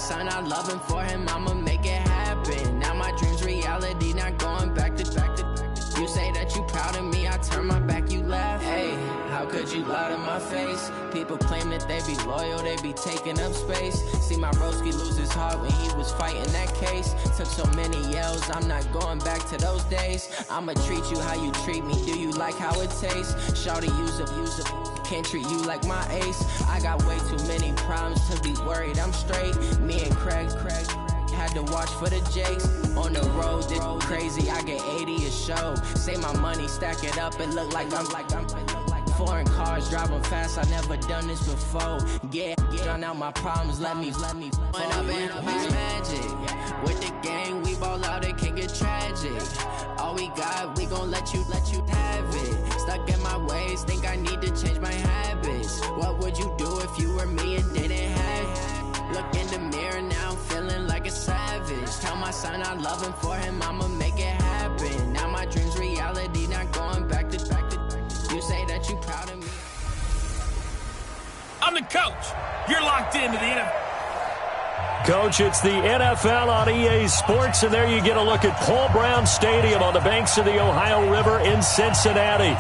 son, I love him, for him, I'ma make it happen. Now my dream's reality, not going back to. You say that you proud of me, I turn my back, you laugh. Hey, how could you lie to my face? People claim that they be loyal, they be taking up space. See my broski lose his heart when he was fighting that case. Took so many yells, I'm not going back to those days. I'ma treat you how you treat me, do you like how it tastes? Shawty, use up, can't treat you like my ace. I got way too many problems to be worried, I'm straight. Me and Craig had to watch for the Jakes. On the road, this crazy, I get 80 a show. Say my money, stack it up, it look like I'm foreign cars, driving fast, I never done this before. Yeah, drown out my problems, let me When up and up is magic. With the gang, we ball out, it can get tragic. All we got, we gon' let you have it. Stuck in my ways, think I need to change my habits. What would you do if you were me and didn't have it? Look in the mirror now, I'm feeling like a savage. Tell my son I love him, for him, I'ma make it happen. Now my dream's reality, not going back to. You say that you proud of me. I'm the coach. You're locked into the NFL. Coach, it's the NFL on EA Sports, and there you get a look at Paul Brown Stadium on the banks of the Ohio River in Cincinnati.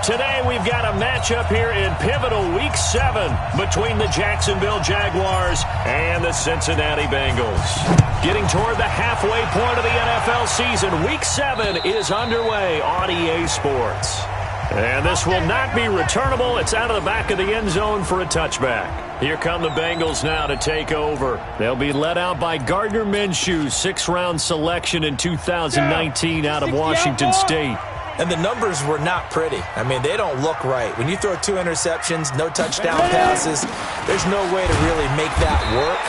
Today we've got a matchup here in pivotal Week 7 between the Jacksonville Jaguars and the Cincinnati Bengals. Getting toward the halfway point of the NFL season, Week 7 is underway on EA Sports. And this will not be returnable. It's out of the back of the end zone for a touchback. Here come the Bengals now to take over. They'll be led out by Gardner Minshew, 6th-round selection in 2019 out of Washington State. And the numbers were not pretty. I mean, they don't look right. When you throw 2 interceptions, no touchdown passes, there's no way to really make that work.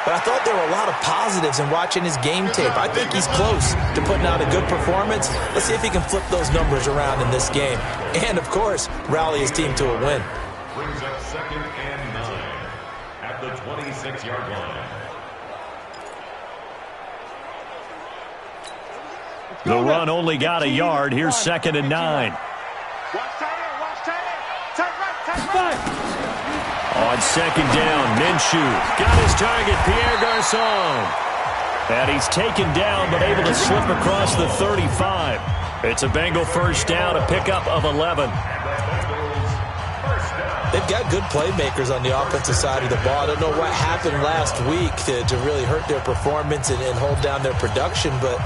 But I thought there were a lot of positives in watching his game tape. I think he's close to putting out a good performance. Let's see if he can flip those numbers around in this game. And, of course, rally his team to a win. Brings up 2nd and 9 at the 26-yard line. The run only got a yard. Here's 2nd and 9. On 2nd down, Minshew got his target, Pierre Garçon. And he's taken down, but able to slip across the 35. It's a Bengal first down, a pickup of 11. They've got good playmakers on the offensive side of the ball. I don't know what happened last week to really hurt their performance and hold down their production, but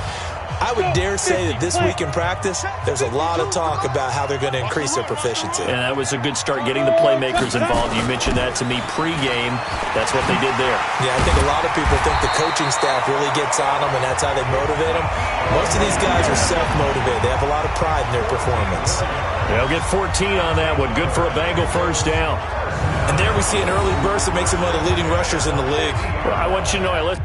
I would dare say that this week in practice, there's a lot of talk about how they're going to increase their proficiency. And that was a good start, getting the playmakers involved. You mentioned that to me pregame. That's what they did there. Yeah, I think a lot of people think the coaching staff really gets on them, and that's how they motivate them. Most of these guys are self-motivated. They have a lot of pride in their performance. They'll get 14 on that one. Good for a Bengal first down. And there we see an early burst that makes him one of the leading rushers in the league. Well, I want you to know,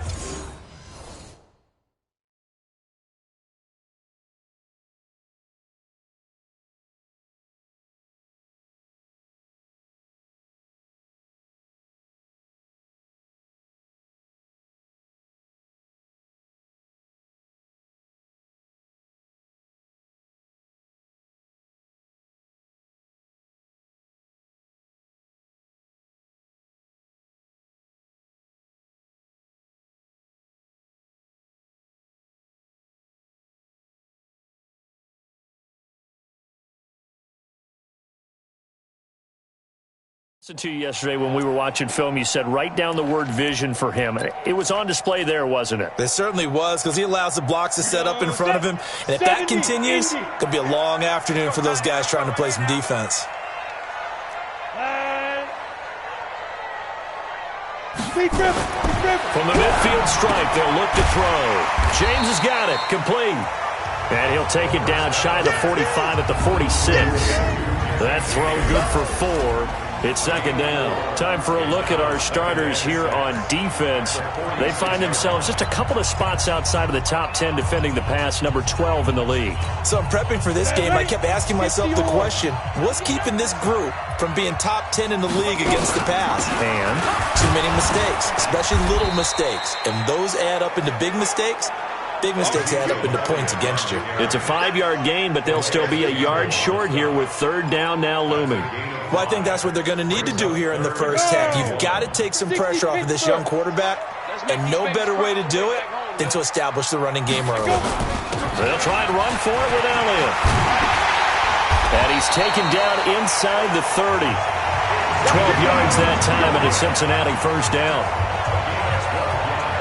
to you yesterday when we were watching film, you said write down the word vision for him. It was on display there, wasn't it? It certainly was, because he allows the blocks to set up in front of him. And if that continues, it could be a long afternoon for those guys trying to play some defense. From the midfield stripe, they'll look to throw. James has got it, complete. And he'll take it down shy of the 45 at the 46. That throw good for 4. It's 2nd down. Time for a look at our starters here on defense. They find themselves just a couple of spots outside of the top 10 defending the pass, number 12 in the league. So I'm prepping for this game. I kept asking myself the question, what's keeping this group from being top 10 in the league against the pass? And? Too many mistakes, especially little mistakes. And those add up into big mistakes. Big mistakes add up into points against you. It's a 5-yard gain, but they'll still be a yard short here with 3rd down now looming. Well, I think that's what they're going to need to do here in the first half. You've got to take some pressure off of this young quarterback. and no better way to do it than to establish the running game early. They'll try and run for it with Elliott. And he's taken down inside the 30. 12 yards that time, and a Cincinnati first down.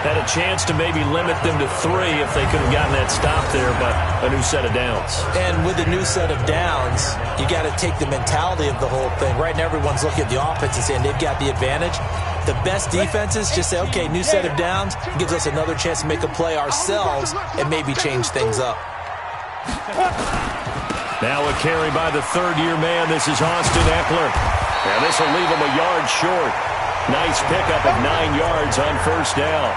Had a chance to maybe limit them to 3 if they could have gotten that stop there, but a new set of downs. And with a new set of downs, you got to take the mentality of the whole thing. Right now, everyone's looking at the offense and saying they've got the advantage. The best defenses just say, okay, new set of downs, gives us another chance to make a play ourselves and maybe change things up. Now a carry by the third-year man. This is Austin Eckler. And this will leave him a yard short. Nice pickup of 9 yards on first down.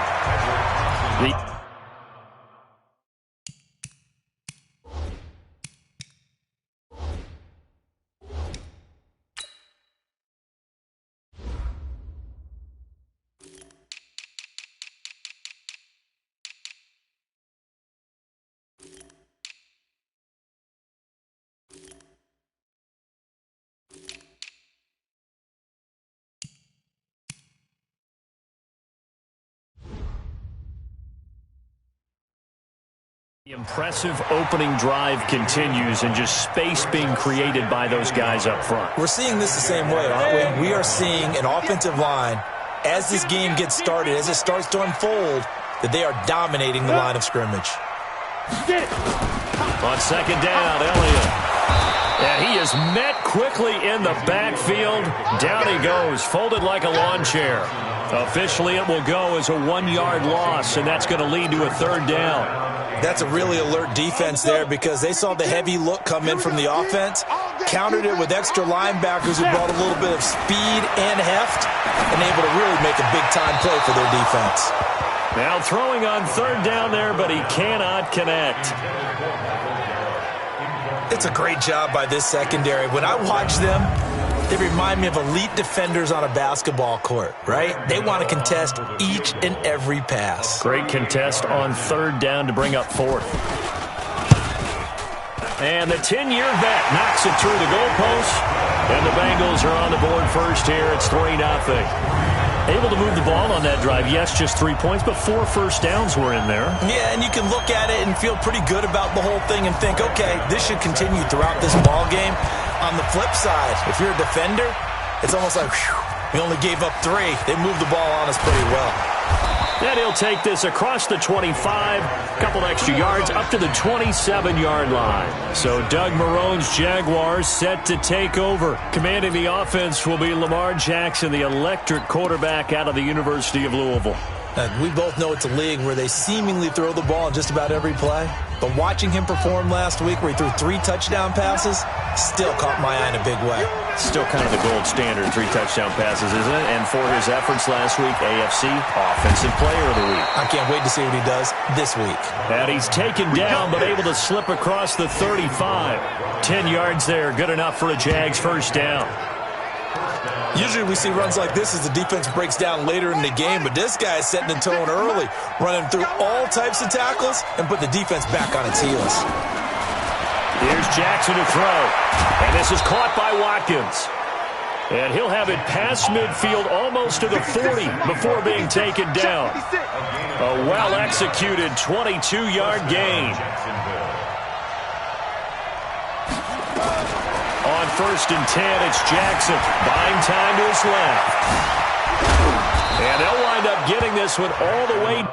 The impressive opening drive continues, and just space being created by those guys up front. We're seeing this the same way, aren't we? We are seeing an offensive line, as this game gets started, as it starts to unfold, that they are dominating the line of scrimmage. On second down, Elliott. And he is met quickly in the backfield. Down he goes, folded like a lawn chair. Officially, it will go as a 1-yard loss, and that's going to lead to a third down. That's a really alert defense there because they saw the heavy look come in from the offense, countered it with extra linebackers who brought a little bit of speed and heft, and able to really make a big-time play for their defense. Now throwing on third down there, but he cannot connect. It's a great job by this secondary. When I watch them, they remind me of elite defenders on a basketball court, right? They want to contest each and every pass. Great contest on third down to bring up fourth. And the 10-year vet knocks it through the goalpost. And the Bengals are on the board first here. It's 3-0. Able to move the ball on that drive. Yes, just 3 points, but 4 first downs were in there. Yeah, and you can look at it and feel pretty good about the whole thing and think, okay, this should continue throughout this ball game. On the flip side, if you're a defender, it's almost like, whew, we only gave up 3. They moved the ball on us pretty well. And he'll take this across the 25, couple extra yards, up to the 27-yard line. So Doug Marrone's Jaguars set to take over. Commanding the offense will be Lamar Jackson, the electric quarterback out of the University of Louisville. We both know it's a league where they seemingly throw the ball in just about every play. But watching him perform last week where he threw 3 touchdown passes still caught my eye in a big way. Still kind of the gold standard, 3 touchdown passes, isn't it? And for his efforts last week, AFC Offensive Player of the Week. I can't wait to see what he does this week. And he's taken down but able to slip across the 35. 10 yards there, good enough for a Jags first down. Usually we see runs like this as the defense breaks down later in the game, but this guy is setting the tone early, running through all types of tackles and put the defense back on its heels. Here's Jackson to throw, and this is caught by Watkins. And he'll have it past midfield almost to the 40 before being taken down. A well-executed 22-yard gain. On 1st and 10, it's Jackson. Buying time to his left. And they'll wind up getting this one all the way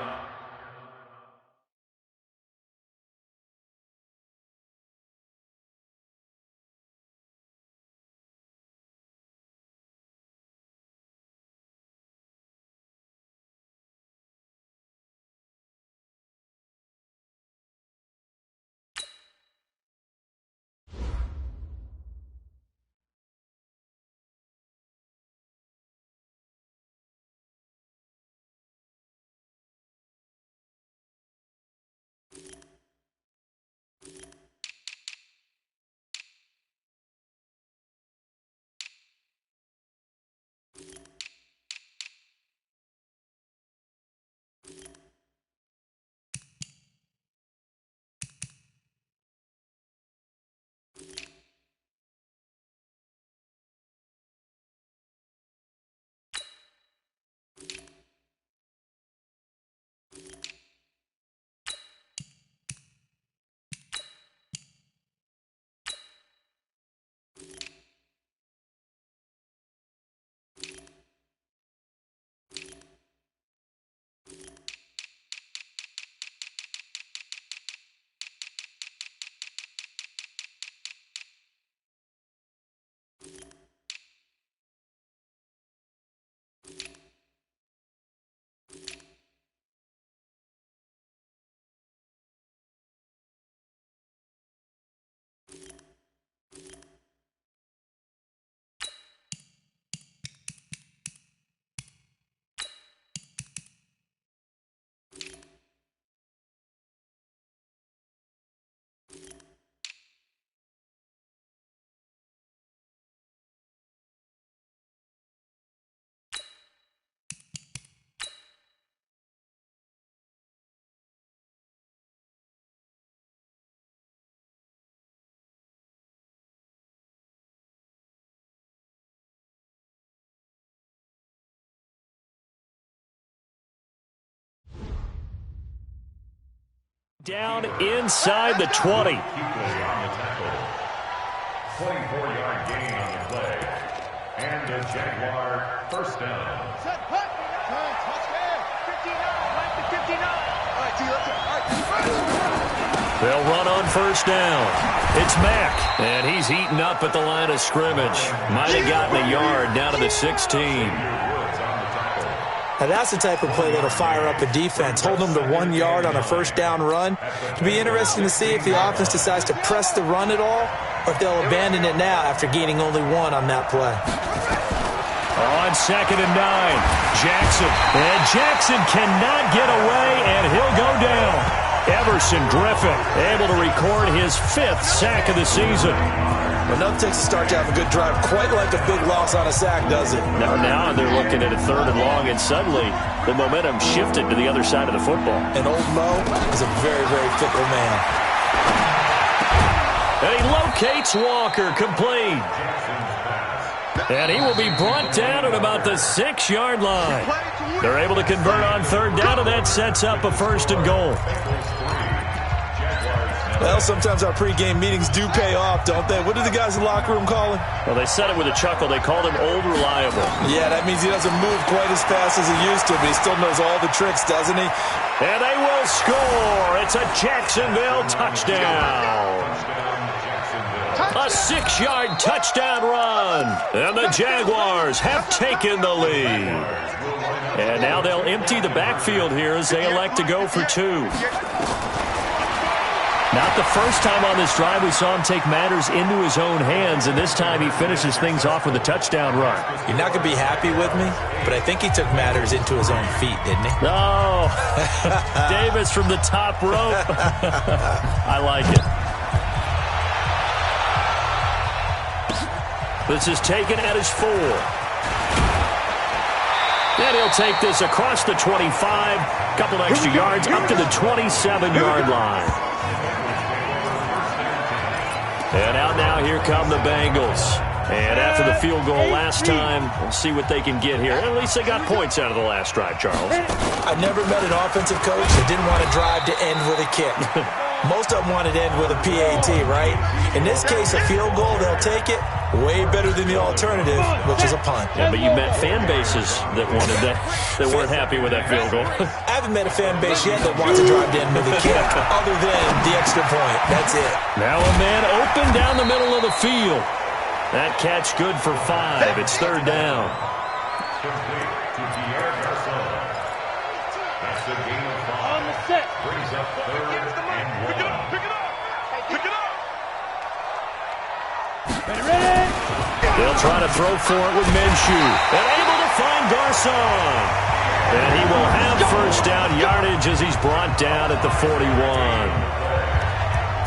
Down inside the 20. 24-yard gain on the play. And the Jaguar first down. They'll run on first down. It's Mack, and he's eaten up at the line of scrimmage. Might have gotten a yard down to the 16. Now that's the type of play that'll fire up a defense. Hold them to 1 yard on a first down run. It'll be interesting to see if the offense decides to press the run at all, or if they'll abandon it now after gaining only 1 on that play. On 2nd and 9, Jackson. And Jackson cannot get away, and he'll go down. Everson Griffin able to record his 5th sack of the season. Well, nothing takes a start to have a good drive quite like a big loss on a sack, does it? Now they're looking at a 3rd and long, and suddenly the momentum shifted to the other side of the football. And old Mo is a very, very fickle man. And he locates Walker, complete. And he will be brought down at about the 6-yard line. They're able to convert on 3rd down, and that sets up a 1st and goal. Well, sometimes our pregame meetings do pay off, don't they? What do the guys in the locker room call him? Well, they said it with a chuckle. They called him Old Reliable. Yeah, that means he doesn't move quite as fast as he used to, but he still knows all the tricks, doesn't he? And they will score. It's a Jacksonville touchdown. A 6-yard touchdown run. And the Jaguars have taken the lead. And now they'll empty the backfield here as they elect to go for 2. Not the first time on this drive we saw him take matters into his own hands, and this time he finishes things off with a touchdown run. You're not going to be happy with me, but I think he took matters into his own feet, didn't he? No. Davis from the top rope. I like it. This is taken at his 4. And he'll take this across the 25. Couple extra yards up to the 27-yard line. And out now, here come the Bengals. And after the field goal last time, we'll see what they can get here. At least they got points out of the last drive, Charles. I've never met an offensive coach that didn't want a drive to end with a kick. Most of them wanted to end with a PAT, right? In this case, a field goal, they'll take it. Way better than the alternative, which is a punt. Yeah, but you met fan bases that wanted that, that weren't happy with that field goal. I haven't met a fan base yet that wants to drive to end with a kick, other than the extra point. That's it. Now a man open down the middle of the field. That catch good for 5. It's 3rd down. That's the game of 5. On the set. Brings up 3rd and 1. Pick it up. Pick it up. Ready? They'll try to throw for it with Minshew. And able to find Garcon. And he will have first down yardage as he's brought down at the 41.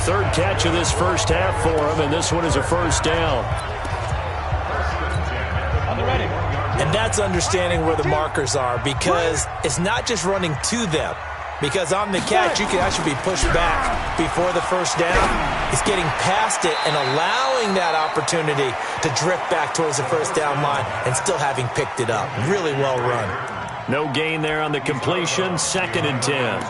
3rd catch of this first half for him, and this one is a first down. And that's understanding where the markers are, because it's not just running to them. Because on the catch, you can actually be pushed back before the first down. It's getting past it and allowing that opportunity to drift back towards the first down line and still having picked it up. Really well run. No gain there on the completion. 2nd and 10.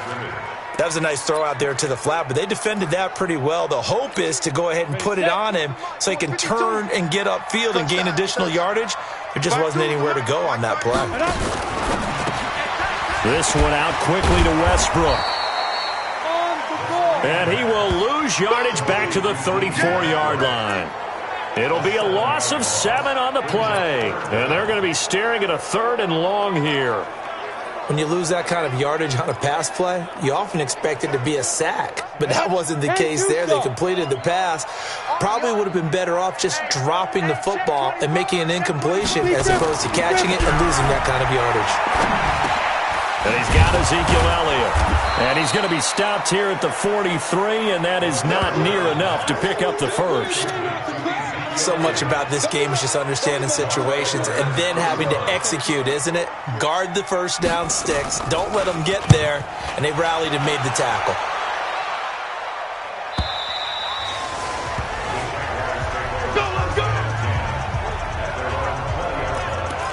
That was a nice throw out there to the flat, but they defended that pretty well. The hope is to go ahead and put it on him so he can turn and get upfield and gain additional yardage. There just wasn't anywhere to go on that play. This one out quickly to Westbrook. And he will lose yardage back to the 34-yard line. It'll be a loss of 7 on the play. And they're going to be staring at a 3rd and long here. When you lose that kind of yardage on a pass play, you often expect it to be a sack. But that wasn't the case there. They completed the pass. Probably would have been better off just dropping the football and making an incompletion as opposed to catching it and losing that kind of yardage. And he's got Ezekiel Elliott. And he's going to be stopped here at the 43, and that is not near enough to pick up the first. So much about this game is just understanding situations and then having to execute, isn't it? Guard the first down sticks. Don't let them get there. And they rallied and made the tackle.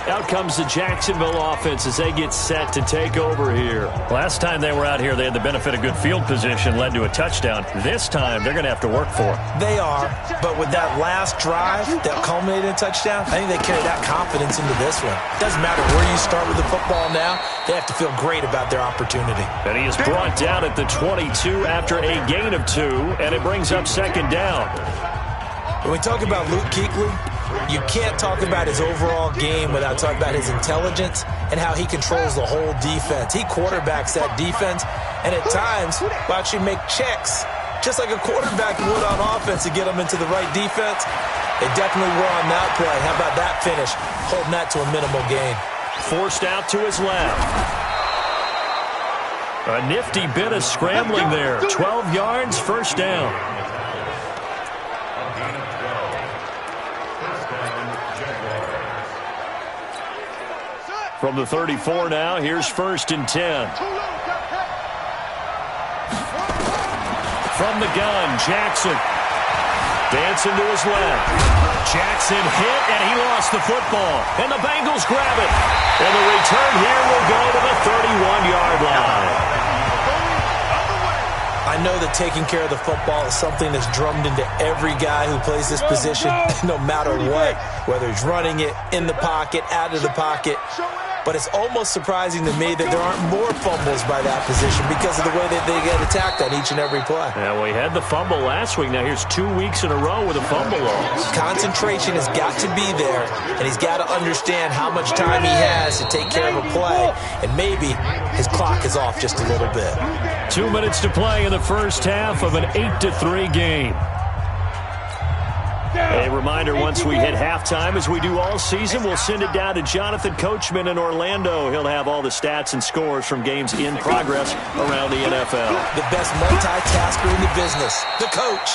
Out comes the Jacksonville offense as they get set to take over here. Last time they were out here, they had the benefit of good field position, led to a touchdown. This time, they're going to have to work for it. They are, but with that last drive that culminated in a touchdown, I think they carry that confidence into this one. Doesn't matter where you start with the football now, they have to feel great about their opportunity. And he is brought down at the 22 after a gain of 2, and it brings up second down. When we talk about Luke Kuechly, you can't talk about his overall game without talking about his intelligence and how he controls the whole defense. He quarterbacks that defense, and at times will actually make checks, just like a quarterback would on offense to get them into the right defense. They definitely were on that play. How about that finish, holding that to a minimal gain. Forced out to his left. A nifty bit of scrambling there. 12 yards, first down. From the 34 now, here's 1st and 10. From the gun, Jackson. Dancing to his left. Jackson hit, and he lost the football. And the Bengals grab it. And the return here will go to the 31-yard line. I know that taking care of the football is something that's drummed into every guy who plays this position, no matter what, whether he's running it, in the pocket, out of the pocket. But it's almost surprising to me that there aren't more fumbles by that position because of the way that they get attacked on each and every play. Yeah, we had the fumble last week. Now here's 2 weeks in a row with a fumble loss. Concentration has got to be there, and he's got to understand how much time he has to take care of a play, and maybe his clock is off just a little bit. 2 minutes to play in the first half of an 8-3 game. A reminder, once we hit halftime, as we do all season, we'll send it down to Jonathan Coachman in Orlando. He'll have all the stats and scores from games in progress around the NFL. The best multitasker in the business, the coach.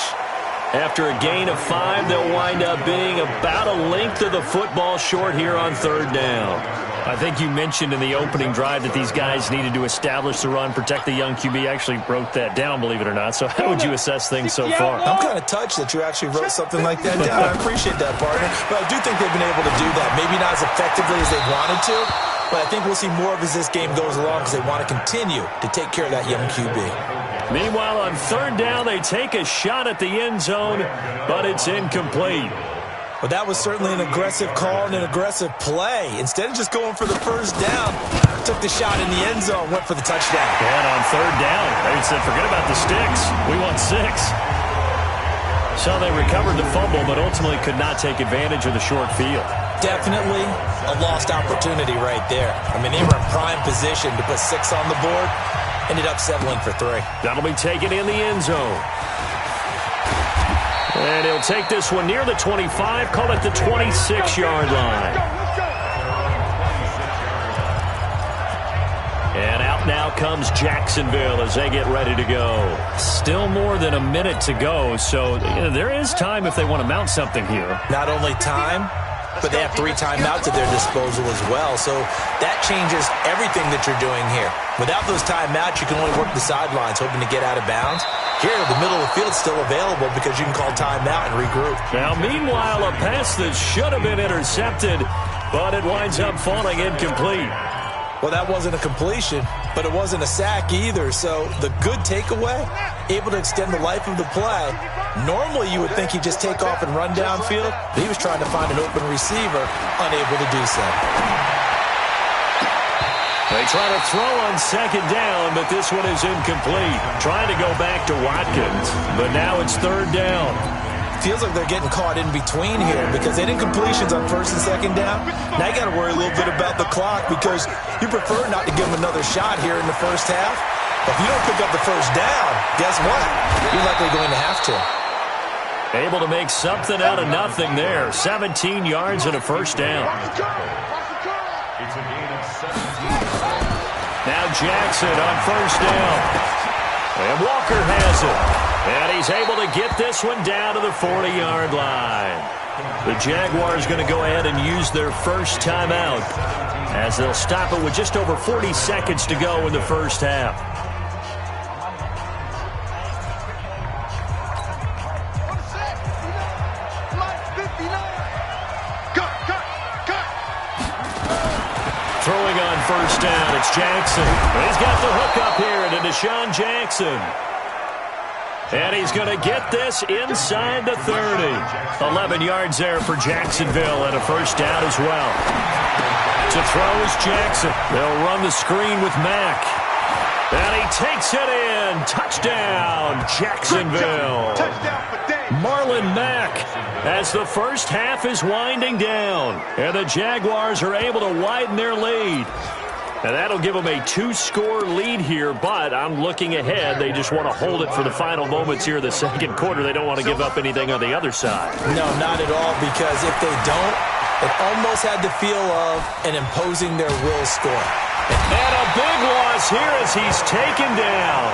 After a gain of 5, they'll wind up being about a length of the football short here on 3rd down. I think you mentioned in the opening drive that these guys needed to establish the run, protect the young QB. I actually wrote that down, believe it or not. So how would you assess things so far? I'm kind of touched that you actually wrote something like that down. I appreciate that, partner. But I do think they've been able to do that. Maybe not as effectively as they wanted to, but I think we'll see more of as this game goes along because they want to continue to take care of that young QB. Meanwhile, on 3rd down, they take a shot at the end zone, but it's incomplete. Well, that was certainly an aggressive call and an aggressive play. Instead of just going for the first down, took the shot in the end zone, went for the touchdown. And on 3rd down, they said, forget about the sticks. We want 6. So they recovered the fumble, but ultimately could not take advantage of the short field. Definitely a lost opportunity right there. I mean, they were in prime position to put 6 on the board. Ended up settling for 3. That'll be taken in the end zone. And he'll take this one near the 25, call it the 26-yard line. And out now comes Jacksonville as they get ready to go. Still more than a minute to go, so there is time if they want to mount something here. Not only time, but they have 3 timeouts at their disposal as well. So that changes everything that you're doing here. Without those timeouts, you can only work the sidelines, hoping to get out of bounds. Here, the middle of the field is still available because you can call timeout and regroup. Now, meanwhile, a pass that should have been intercepted, but it winds up falling incomplete. Well, that wasn't a completion, but it wasn't a sack either. So the good takeaway, able to extend the life of the play. Normally, you would think he'd just take off and run downfield. He was trying to find an open receiver, unable to do so. They try to throw on 2nd down, but this one is incomplete. Trying to go back to Watkins, but now it's 3rd down. Feels like they're getting caught in between here because they did completions on 1st and 2nd down. Now you got to worry a little bit about the clock because you prefer not to give them another shot here in the first half. But if you don't pick up the 1st down, guess what? You're likely going to have to. Able to make something out of nothing there. 17 yards and a 1st down. It's a gain of 17. Now Jackson on 1st down. And Walker has it. And he's able to get this one down to the 40-yard line. The Jaguars going to go ahead and use their first timeout as they'll stop it with just over 40 seconds to go in the first half. Throwing on first down, it's Jackson. He's got the hook up here to Deshaun Jackson. And he's going to get this inside the 30. 11 yards there for Jacksonville and a first down as well. To throw is Jackson. They'll run the screen with Mack. And he takes it in. Touchdown, Jacksonville. Marlon Mack as the first half is winding down. And the Jaguars are able to widen their lead. And that'll give them a 2-score lead here, but I'm looking ahead. They just want to hold it for the final moments here in the second quarter. They don't want to give up anything on the other side. No, not at all, because if they don't, it almost had the feel of an imposing their will score. And a big loss here as he's taken down.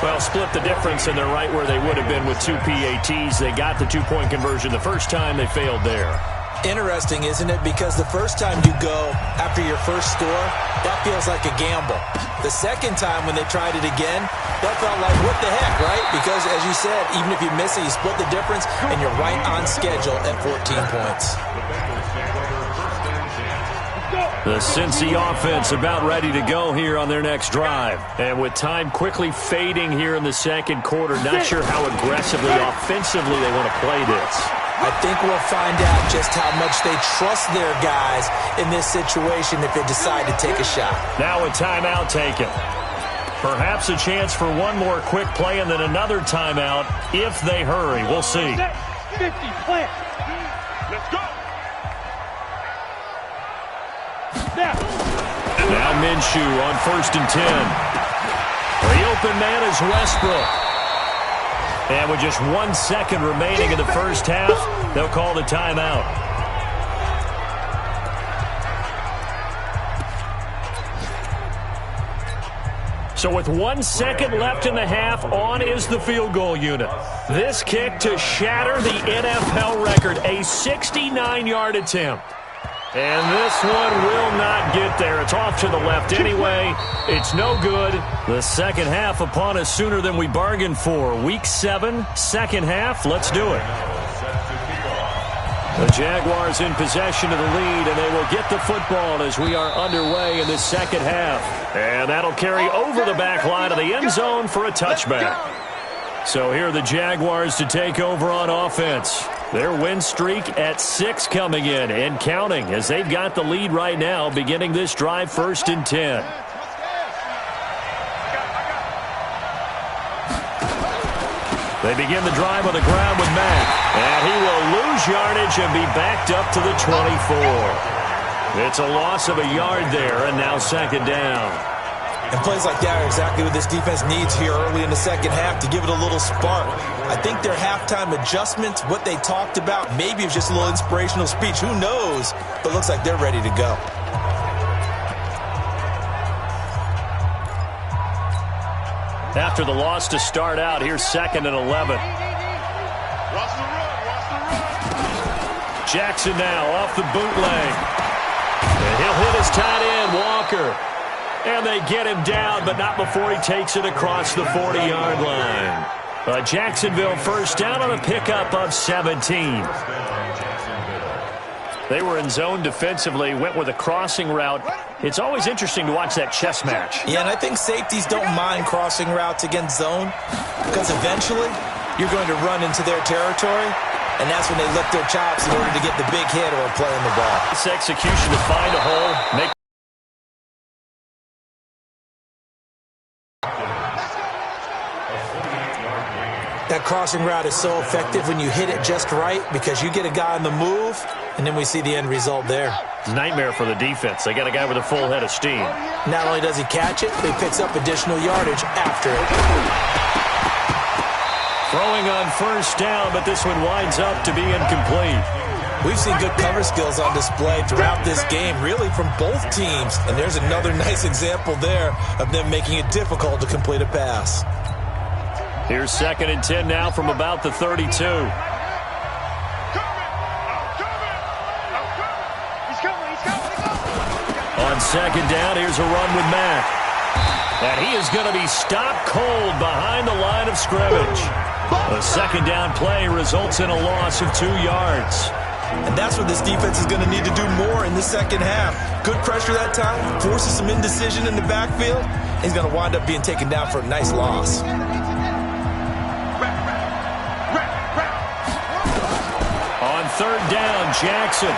Well, split the difference, and they're right where they would have been with 2 PATs. They got the 2-point conversion the first time. They failed there. Interesting, isn't it? Because the first time you go after your first score, that feels like a gamble. The second time when they tried it again, that felt like, what the heck, right? Because, as you said, even if you miss it, you split the difference, and you're right on schedule at 14 points. The Cincy offense about ready to go here on their next drive. And with time quickly fading here in the second quarter, not sure how aggressively, offensively they want to play this. I think we'll find out just how much they trust their guys in this situation if they decide to take a shot. Now a timeout taken. Perhaps a chance for one more quick play and then another timeout if they hurry. We'll see. 50, plant. Let's go. Now Minshew on 1st and 10. The open man is Westbrook. And with just 1 second remaining in the first half, they'll call the timeout. So with 1 second left in the half, on is the field goal unit. This kick to shatter the NFL record, a 69-yard attempt. And this one will not get there. It's off to the left anyway. It's no good. The second half upon us sooner than we bargained for. Week 7, second half. Let's do it. The Jaguars in possession of the lead, and they will get the football as we are underway in this second half. And that'll carry over the back line of the end zone for a touchback. So here are the Jaguars to take over on offense. Their win streak at 6 coming in and counting as they've got the lead right now beginning this drive 1st and 10. They begin the drive on the ground with Mack. And he will lose yardage and be backed up to the 24. It's a loss of a yard there and now second down. And plays like that are exactly what this defense needs here early in the second half to give it a little spark. I think their halftime adjustments, what they talked about, maybe it was just a little inspirational speech. Who knows? But it looks like they're ready to go. After the loss to start out, here's 2nd and 11. Jackson now off the bootleg. And he'll hit his tight end, Walker. And they get him down, but not before he takes it across the 40-yard line. A Jacksonville first down on a pickup of 17. They were in zone defensively, went with a crossing route. It's always interesting to watch that chess match. Yeah, and I think safeties don't mind crossing routes against zone because eventually you're going to run into their territory, and that's when they lift their chops in order to get the big hit or play on the ball. This execution to find a hole, make that crossing route is so effective when you hit it just right because you get a guy on the move, and then we see the end result there. It's a nightmare for the defense. They got a guy with a full head of steam. Not only does he catch it, but he picks up additional yardage after it. Throwing on first down, but this one winds up to be incomplete. We've seen good cover skills on display throughout this game, really from both teams. And there's another nice example there of them making it difficult to complete a pass. Here's 2nd and 10 now from about the 32. On 2nd down, here's a run with Mack. And he is going to be stopped cold behind the line of scrimmage. A 2nd down play results in a loss of 2 yards. And that's what this defense is going to need to do more in the second half. Good pressure that time, forces some indecision in the backfield. He's going to wind up being taken down for a nice loss. On third down, Jackson.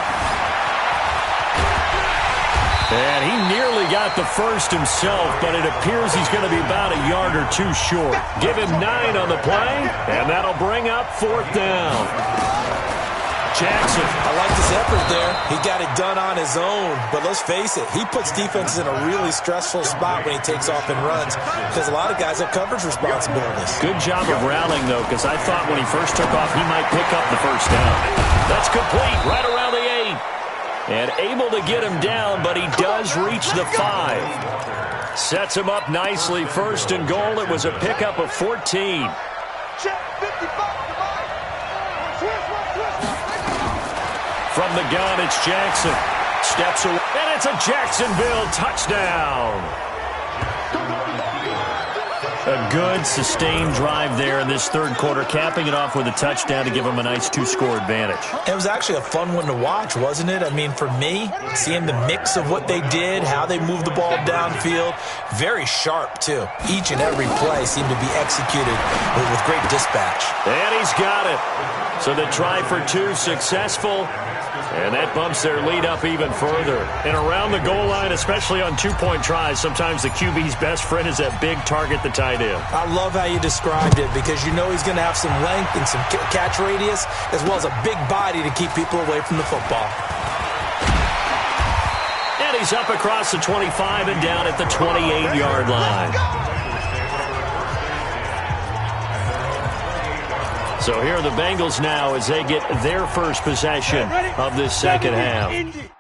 And he nearly got the first himself, but it appears he's going to be about a yard or two short. Give him 9 on the play, and that'll bring up fourth down. Jackson. I like this effort there. He got it done on his own, but let's face it, he puts defenses in a really stressful spot when he takes off and runs because a lot of guys have coverage responsibilities. Good job of rallying, though, because I thought when he first took off, he might pick up the first down. That's complete right around the 8. And able to get him down, but he does reach the 5. Sets him up nicely. First and goal. It was a pickup of 14. From the gun, it's Jackson. Steps away, and it's a Jacksonville touchdown. A good, sustained drive there in this third quarter, capping it off with a touchdown to give him a nice 2-score advantage. It was actually a fun one to watch, wasn't it? I mean, for me, seeing the mix of what they did, how they moved the ball downfield, very sharp, too. Each and every play seemed to be executed with great dispatch. And he's got it. So the try for 2 successful. And that bumps their lead up even further. And around the goal line, especially on 2-point tries, sometimes the QB's best friend is that big target, the tight end. I love how you described it because you know he's going to have some length and some catch radius as well as a big body to keep people away from the football. And he's up across the 25 and down at the 28-yard line. So here are the Bengals now as they get their first possession of this second half.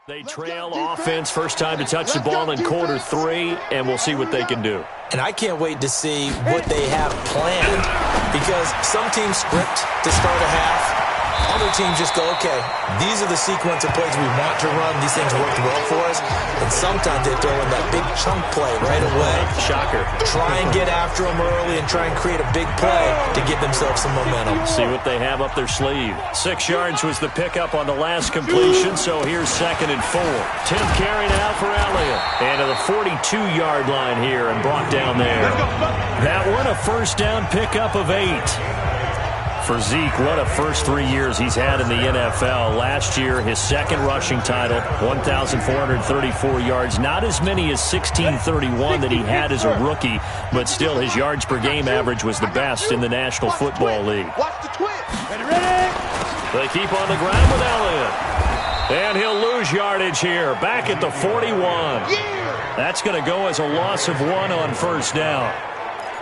They trail offense, first time to touch the ball in quarter 3, and we'll see what they can do. And I can't wait to see what they have planned because some teams script to start a half. Other teams just go, okay, these are the sequence of plays we want to run. These things worked well for us. And sometimes they throw in that big chunk play right away. Shocker. Try and get after them early and try and create a big play to give themselves some momentum. See what they have up their sleeve. 6 yards was the pickup on the last completion, so here's 2nd and 4. 10th carry now for Elliott. And to the 42-yard line here and brought down there. That one a first down pickup of 8. For Zeke, what a first 3 years he's had in the NFL. Last year, his second rushing title, 1,434 yards. Not as many as 1,631 that he had as a rookie, but still his yards per game average was the best in the National Football League. They keep on the ground with Elliott. And he'll lose yardage here, back at the 41. That's going to go as a loss of 1 on first down.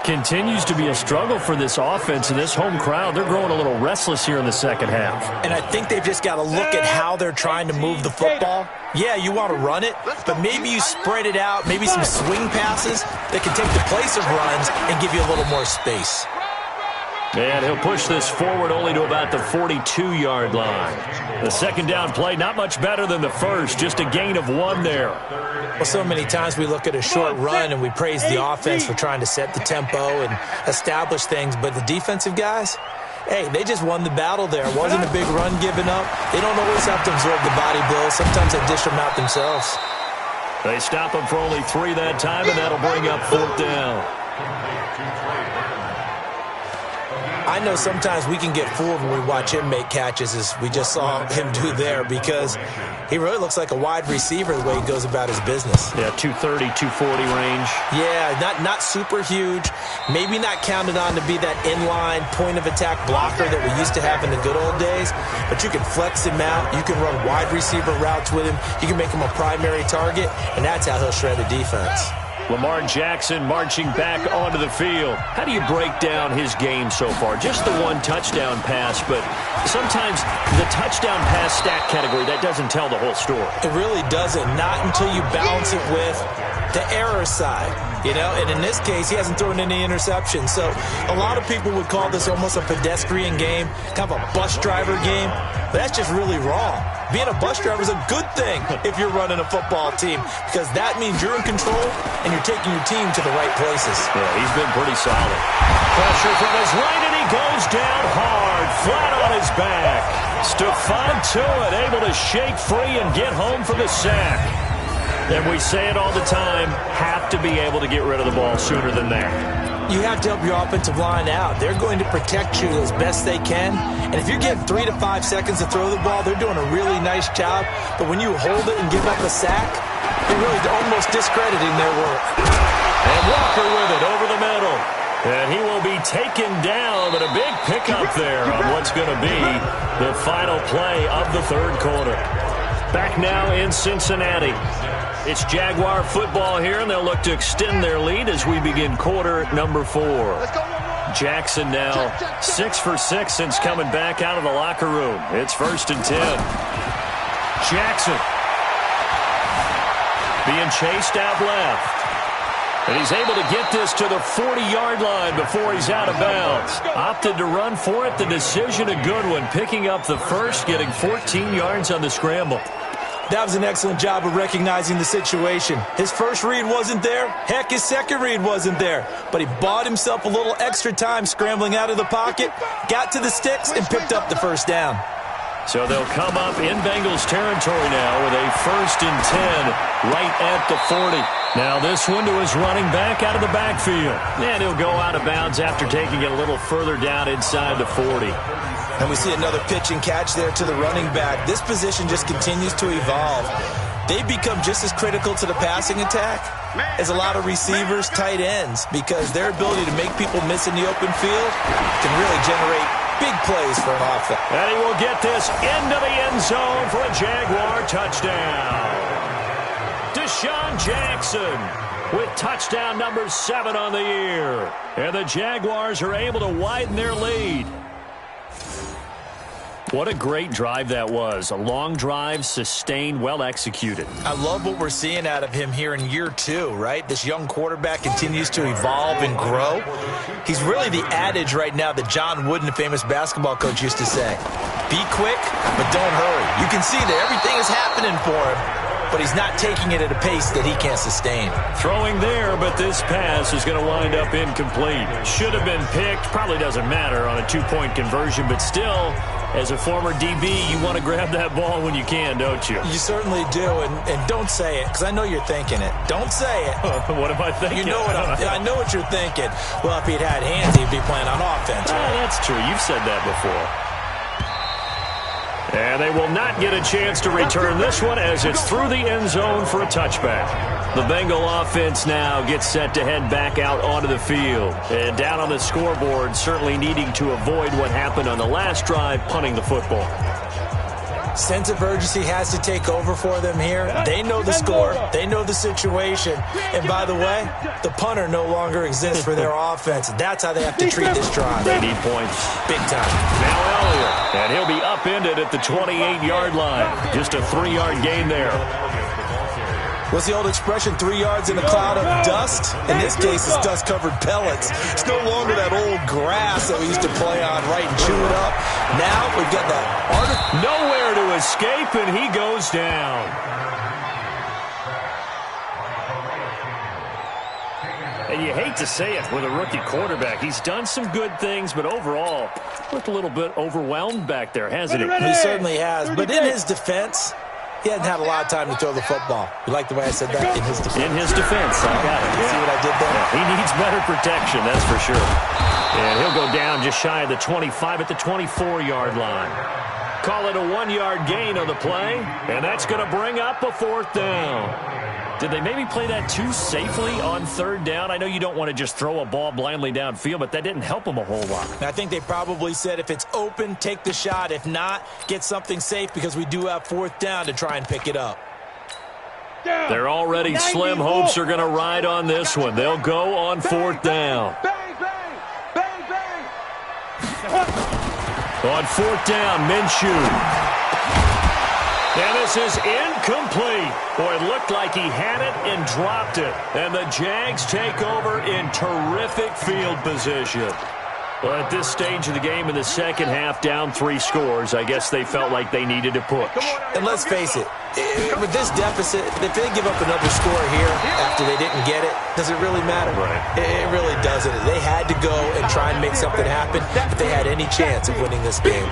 Continues to be a struggle for this offense and this home crowd. They're growing a little restless here in the second half. And I think they've just got to look at how they're trying to move the football. Yeah, you want to run it, but maybe you spread it out, maybe some swing passes that can take the place of runs and give you a little more space. And he'll push this forward only to about the 42-yard line. The second down play, not much better than the first, just a gain of 1 there. Well, so many times we look at a short run and we praise the offense for trying to set the tempo and establish things, but the defensive guys, hey, they just won the battle there. It wasn't a big run given up. They don't always have to absorb the body blows. Sometimes they dish them out themselves. They stop him for only 3 that time, and that'll bring up 4th down. I know sometimes we can get fooled when we watch him make catches, as we just saw him do there, because he really looks like a wide receiver the way he goes about his business. Yeah, 230, 240 range. Yeah, not super huge. Maybe not counted on to be that inline point-of-attack blocker that we used to have in the good old days, but you can flex him out. You can run wide receiver routes with him. You can make him a primary target, and that's how he'll shred a defense. Lamar Jackson marching back onto the field. How do you break down his game so far? Just the 1 touchdown pass, but sometimes the touchdown pass stat category, that doesn't tell the whole story. It really doesn't. Not until you balance it with the error side, you know, and in this case, he hasn't thrown any interceptions. So a lot of people would call this almost a pedestrian game, kind of a bus driver game, but that's just really wrong. Being a bus driver is a good thing if you're running a football team, because that means you're in control and you're taking your team to the right places. Yeah, he's been pretty solid. Pressure from his right, and he goes down hard, flat on his back. Stephon Tuitt able to shake free and get home for the sack. And we say it all the time, have to be able to get rid of the ball sooner than that. You have to help your offensive line out. They're going to protect you as best they can. And if you're getting 3 to 5 seconds to throw the ball, they're doing a really nice job. But when you hold it and give up a sack, you're really almost discrediting their work. And Walker with it over the middle. And he will be taken down, but a big pickup there on what's going to be the final play of the 3rd quarter. Back now in Cincinnati. It's Jaguar football here, and they'll look to extend their lead as we begin quarter number 4. Jackson now 6 for 6 since coming back out of the locker room. It's 1st and 10. Jackson being chased out left. And he's able to get this to the 40-yard line before he's out of bounds. Opted to run for it. The decision a good one. Picking up the first, getting 14 yards on the scramble. That was an excellent job of recognizing the situation. His first read wasn't there. Heck, his second read wasn't there. But he bought himself a little extra time scrambling out of the pocket, got to the sticks, and picked up the first down. So they'll come up in Bengals territory now with a 1st and 10 right at the 40. Now this one to his running back out of the backfield. And he'll go out of bounds after taking it a little further down inside the 40. And we see another pitch and catch there to the running back. This position just continues to evolve. They become just as critical to the passing attack as a lot of receivers, tight ends, because their ability to make people miss in the open field can really generate big plays for an offense. And he will get this into the end zone for a Jaguar touchdown. Deshaun Jackson with touchdown number 7 on the year. And the Jaguars are able to widen their lead. What a great drive that was. A long drive, sustained, well executed. I love what we're seeing out of him here in year 2, right? This young quarterback continues to evolve and grow. He's really the adage right now that John Wooden, the famous basketball coach, used to say. Be quick, but don't hurry. You can see that everything is happening for him, but he's not taking it at a pace that he can't sustain. Throwing there, but this pass is going to wind up incomplete. Should have been picked. Probably doesn't matter on a 2-point conversion, but still, as a former DB, you want to grab that ball when you can, don't you? You certainly do, and don't say it, because I know you're thinking it. Don't say it. What am I thinking? You know what I know what you're thinking. Well, if he'd had hands, he'd be playing on offense. Right? That's true. You've said that before. And they will not get a chance to return this one as it's through the end zone for a touchback. The Bengal offense now gets set to head back out onto the field. And down on the scoreboard, certainly needing to avoid what happened on the last drive, punting the football. Sense of urgency has to take over for them here. They know the score. They know the situation. And by the way, the punter no longer exists for their offense. That's how they have to treat this drive. They need points. Big time. Now Elliott. And he'll be upended at the 28-yard line. Just a 3-yard gain there. What's the old expression, 3 yards in a cloud of dust? In this case, it's dust-covered pellets. It's no longer that old grass that we used to play on, right, and chew it up. Now we've got that nowhere to escape, and he goes down. And you hate to say it with a rookie quarterback. He's done some good things, but overall, looked a little bit overwhelmed back there, hasn't he? He certainly has. But in his defense, He hasn't had a lot of time to throw the football. You like the way I said that? In his defense. In his defense, I got it. You see what I did there? Yeah, he needs better protection, that's for sure. And he'll go down just shy of the 25 at the 24-yard line. Call it a 1-yard gain on the play, and that's going to bring up a 4th down. Did they maybe play that too safely on 3rd down? I know you don't want to just throw a ball blindly downfield, but that didn't help them a whole lot. I think they probably said if it's open, take the shot. If not, get something safe because we do have 4th down to try and pick it up. They're already slim hopes are going to ride on this one. They'll go on 4th down. Bang, bang, bang, bang. On 4th down, Minshew. And this is incomplete. Boy, it looked like he had it and dropped it. And the Jags take over in terrific field position. Well, at this stage of the game in the second half, down 3 scores, I guess they felt like they needed to push. And let's face it, with this deficit, if they give up another score here after they didn't get it, does it really matter? Right. It really doesn't. They had to go and try and make something happen if they had any chance of winning this game.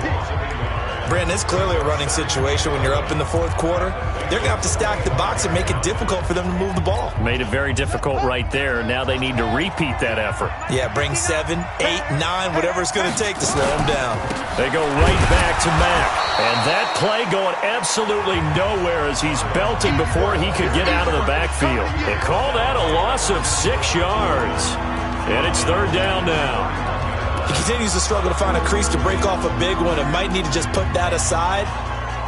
Brandon, it's clearly a running situation when you're up in the 4th quarter. They're going to have to stack the box and make it difficult for them to move the ball. Made it very difficult right there. Now they need to repeat that effort. Yeah, bring 7, 8, 9, whatever it's going to take to slow them down. They go right back to Mack. And that play going absolutely nowhere as he's belting before he could get out of the backfield. They call that a loss of 6 yards. And it's 3rd down now. He continues to struggle to find a crease to break off a big one and might need to just put that aside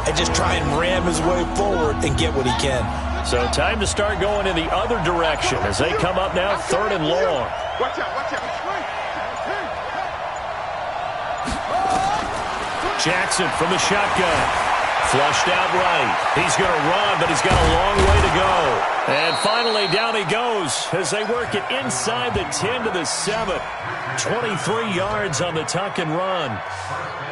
and just try and ram his way forward and get what he can. So time to start going in the other direction as they come up now 3rd and long. Watch out, watch out. Jackson from the shotgun. Flushed out right. He's going to run, but he's got a long way to go. And finally, down he goes as they work it inside the 10 to the 7. 23 yards on the tuck and run.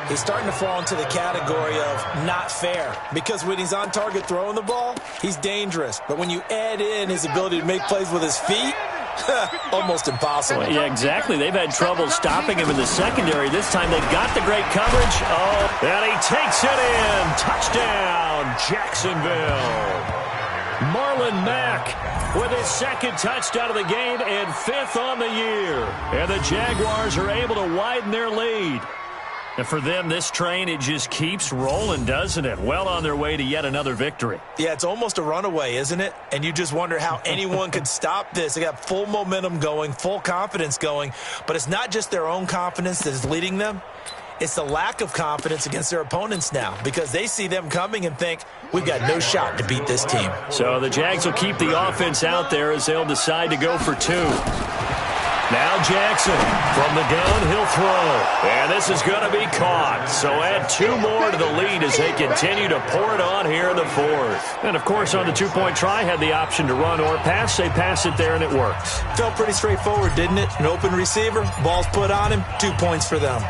He's starting to fall into the category of not fair because when he's on target throwing the ball, he's dangerous. But when you add in his ability to make plays with his feet, almost impossible. Well, yeah, exactly. They've had trouble stopping him in the secondary. This time they've got the great coverage. Oh, and he takes it in. Touchdown, Jacksonville. Marlon Mack with his 2nd touchdown of the game and 5th on the year. And the Jaguars are able to widen their lead. And for them, this train, it just keeps rolling, doesn't it? Well on their way to yet another victory. Yeah, it's almost a runaway, isn't it? And you just wonder how anyone could stop this. They got full momentum going, full confidence going. But it's not just their own confidence that is leading them. It's the lack of confidence against their opponents now because they see them coming and think, we've got no shot to beat this team. So the Jags will keep the offense out there as they'll decide to go for 2. Now Jackson from the gun, he'll throw. And this is going to be caught. So add 2 more to the lead as they continue to pour it on here in the 4th. And, of course, on the 2-point try, had the option to run or pass. They pass it there, and it works. Felt pretty straightforward, didn't it? An open receiver, ball's put on him, 2 points for them.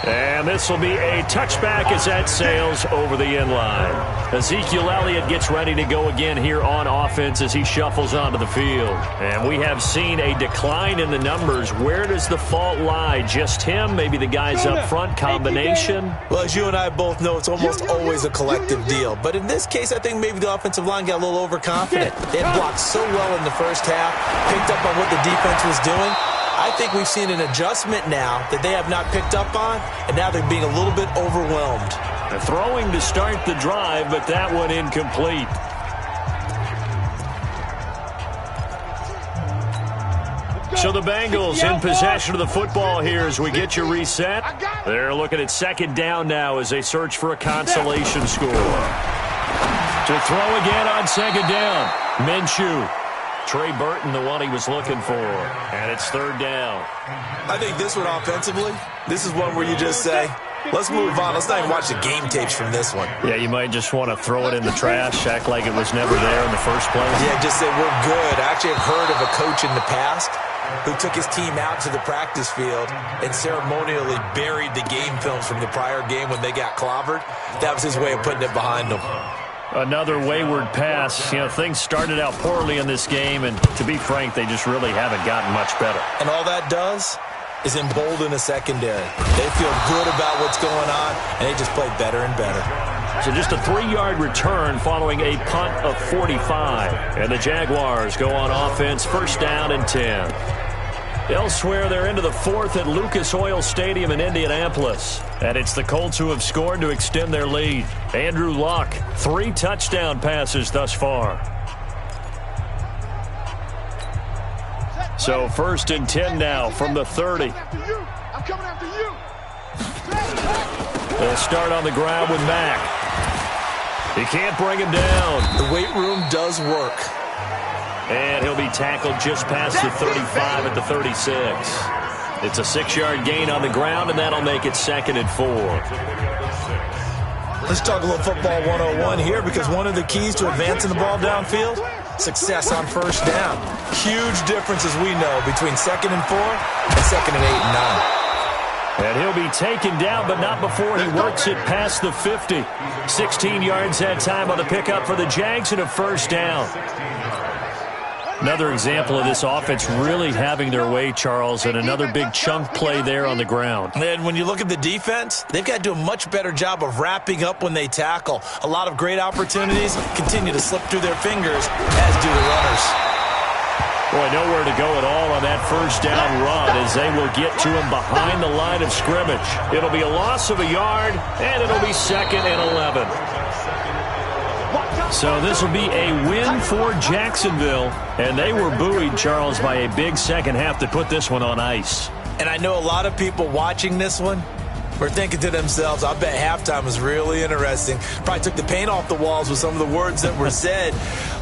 And this will be a touchback as that sails over the end line. Ezekiel Elliott gets ready to go again here on offense as he shuffles onto the field. And we have seen a decline in the numbers. Where does the fault lie? Just him? Maybe the guys up front? Combination? Well, as you and I both know, it's almost always a collective deal. But in this case, I think maybe the offensive line got a little overconfident. They had blocked so well in the first half, picked up on what the defense was doing. I think we've seen an adjustment now that they have not picked up on, and now they're being a little bit overwhelmed. They're throwing to start the drive, but that one incomplete. So the Bengals in possession of the football here as we get you reset. They're looking at 2nd down now as they search for a consolation score. To throw again on 2nd down. Minshew. Trey Burton, the one he was looking for. And it's 3rd down. I think this one offensively, this is one where you just say, let's move on. Let's not even watch the game tapes from this one. Yeah, you might just want to throw it in the trash, act like it was never there in the first place. Yeah, just say we're good. I actually have heard of a coach in the past who took his team out to the practice field and ceremonially buried the game films from the prior game when they got clobbered. That was his way of putting it behind them. Another wayward pass. You know, things started out poorly in this game, and to be frank, they just really haven't gotten much better. And all that does, is embolden a secondary. They feel good about what's going on, and they just play better and better. So just a 3-yard return following a punt of 45. And the Jaguars go on offense, first down and 10. Elsewhere, they're into the fourth at Lucas Oil Stadium in Indianapolis. And it's the Colts who have scored to extend their lead. Andrew Luck, 3 touchdown passes thus far. So first and 10 now from the 30. I'm coming after you. They'll start on the ground with Mack. He can't bring him down. The weight room does work. And he'll be tackled just past the 35 at the 36. It's a 6-yard gain on the ground, and that'll make it 2nd and 4. Let's talk a little football 101 here, because one of the keys to advancing the ball downfield, success on first down. Huge difference, as we know, between 2nd and 4 and 2nd and 8 and 9. And he'll be taken down, but not before he works it past the 50. 16 yards that time on the pickup for the Jags and a first down. Another example of this offense really having their way, Charles, and another big chunk play there on the ground. And when you look at the defense, they've got to do a much better job of wrapping up when they tackle. A lot of great opportunities continue to slip through their fingers, as do the runners. Boy, nowhere to go at all on that first down run, as they will get to him behind the line of scrimmage. It'll be a loss of a yard, and it'll be 2nd and 11. So this will be a win for Jacksonville, and they were buoyed, Charles, by a big second half to put this one on ice. And I know a lot of people watching this one were thinking to themselves, I bet halftime was really interesting. Probably took the paint off the walls with some of the words that were said.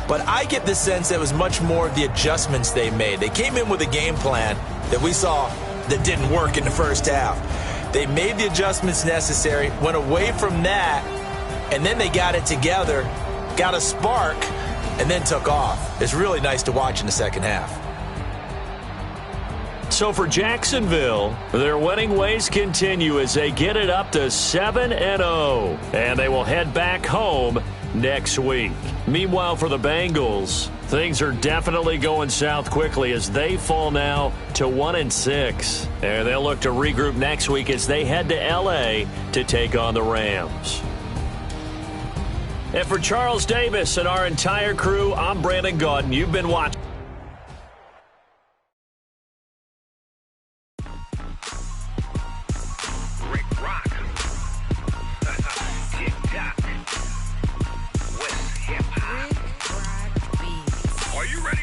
But I get the sense that it was much more of the adjustments they made. They came in with a game plan that we saw that didn't work in the first half. They made the adjustments necessary, went away from that, and then they got it together, got a spark, and then took off. It's really nice to watch in the second half. So for Jacksonville, their winning ways continue as they get it up to 7-0, and they will head back home next week. Meanwhile, for the Bengals, things are definitely going south quickly as they fall now to 1-6. And they'll look to regroup next week as they head to L.A. to take on the Rams. And for Charles Davis and our entire crew, I'm Brandon Gaudin. You've been watching. Are you ready